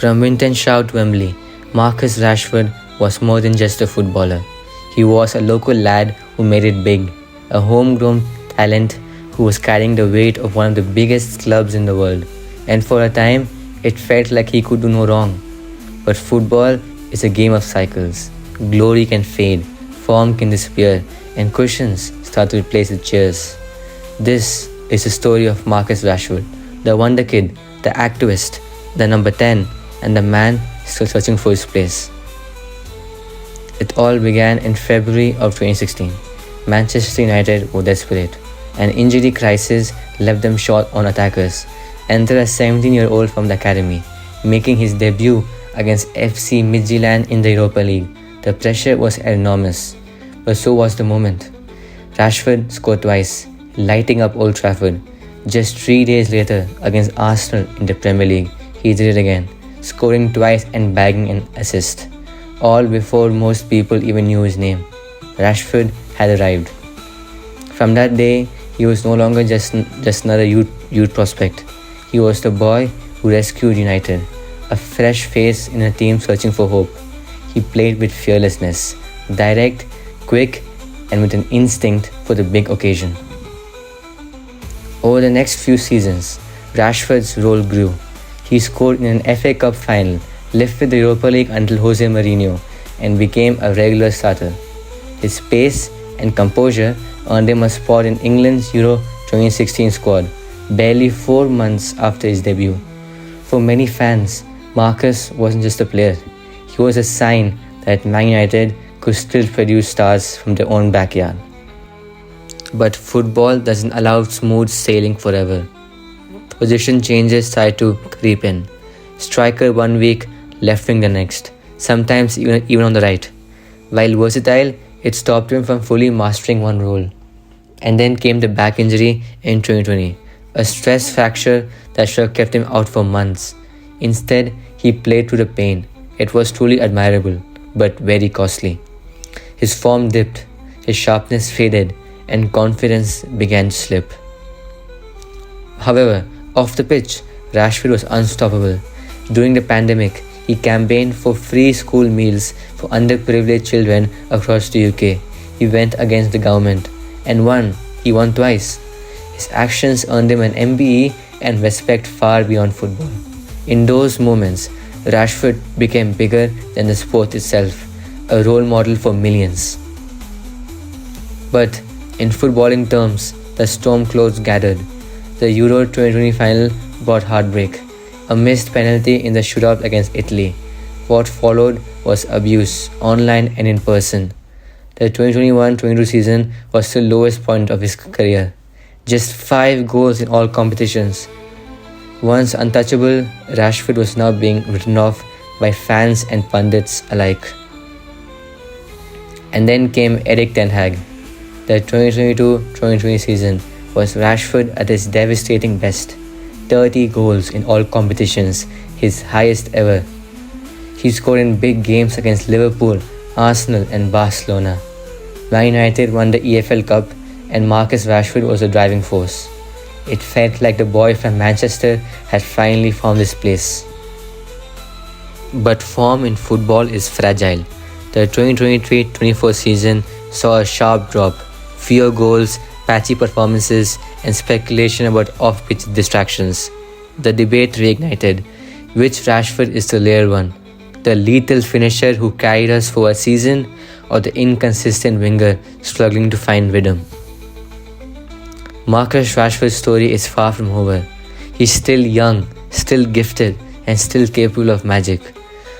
From Winton-Shaw to Wembley, Marcus Rashford was more than just a footballer. He was a local lad who made it big, a homegrown talent who was carrying the weight of one of the biggest clubs in the world. And for a time, it felt like he could do no wrong. But football is a game of cycles. Glory can fade, form can disappear, and cushions start to replace with chairs. This is the story of Marcus Rashford, the wonder kid, the activist, the number 10, and the man still searching for his place. It all began in February of 2016. Manchester United were desperate. An injury crisis left them short on attackers. Enter a 17-year-old from the academy, making his debut against FC Midtjylland in the Europa League. The pressure was enormous, but so was the moment. Rashford scored twice, lighting up Old Trafford. Just 3 days later, against Arsenal in the Premier League, he did it again, scoring twice and bagging an assist. All before most people even knew his name. Rashford had arrived. From that day, he was no longer just another youth prospect. He was the boy who rescued United, a fresh face in a team searching for hope. He played with fearlessness, direct, quick, and with an instinct for the big occasion. Over the next few seasons, Rashford's role grew. He scored in an FA Cup final, lifted the Europa League until Jose Mourinho, and became a regular starter. His pace and composure earned him a spot in England's Euro 2016 squad, barely 4 months after his debut. For many fans, Marcus wasn't just a player. He was a sign that Man United could still produce stars from their own backyard. But football doesn't allow smooth sailing forever. Position changes try to creep in. Striker 1 week, left wing the next, sometimes even on the right. While versatile, it stopped him from fully mastering one role. And then came the back injury in 2020, a stress fracture that should have kept him out for months. Instead, he played through the pain. It was truly admirable, but very costly. His form dipped, his sharpness faded, and confidence began to slip. However, off the pitch, Rashford was unstoppable. During the pandemic, he campaigned for free school meals for underprivileged children across the UK. He went against the government and won. He won twice. His actions earned him an MBE and respect far beyond football. In those moments, Rashford became bigger than the sport itself, a role model for millions. But in footballing terms, the storm clouds gathered. The Euro 2020 final brought heartbreak. A missed penalty in the shootout against Italy. What followed was abuse, online and in person. The 2021-22 season was the lowest point of his career. Just 5 goals in all competitions. Once untouchable, Rashford was now being written off by fans and pundits alike. And then came Erik ten Hag. The 2022-2023 season was Rashford at his devastating best. 30 goals in all competitions, his highest ever. He scored in big games against Liverpool, Arsenal and Barcelona. Man United won the EFL Cup and Marcus Rashford was the driving force. It felt like the boy from Manchester had finally found his place. But form in football is fragile. The 2023-24 season saw a sharp drop, fewer goals, patchy performances, and speculation about off-pitch distractions. The debate reignited. Which Rashford is the rare one? The lethal finisher who carried us for a season, or the inconsistent winger struggling to find rhythm? Marcus Rashford's story is far from over. He's still young, still gifted, and still capable of magic.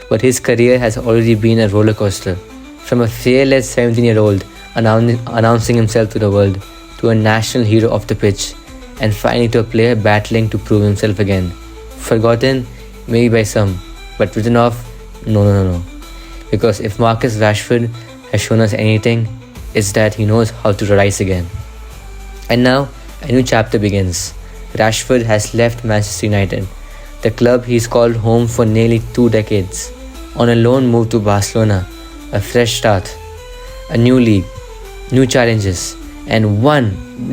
But his career has already been a roller coaster. From a fearless 17-year-old announcing himself to the world, to a national hero off the pitch, and finally to a player battling to prove himself again. Forgotten, maybe by some, but written off, no. Because if Marcus Rashford has shown us anything, it's that he knows how to rise again. And now, a new chapter begins. Rashford has left Manchester United, the club he's called home for nearly 2 decades, on a loan move to Barcelona, a fresh start, a new league, new challenges, and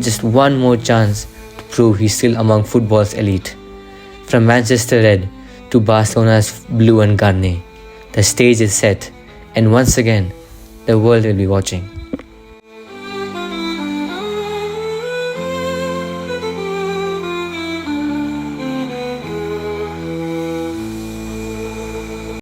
just one more chance to prove he's still among football's elite. From Manchester Red to Barcelona's blue and garnet. The stage is set, and once again, the world will be watching.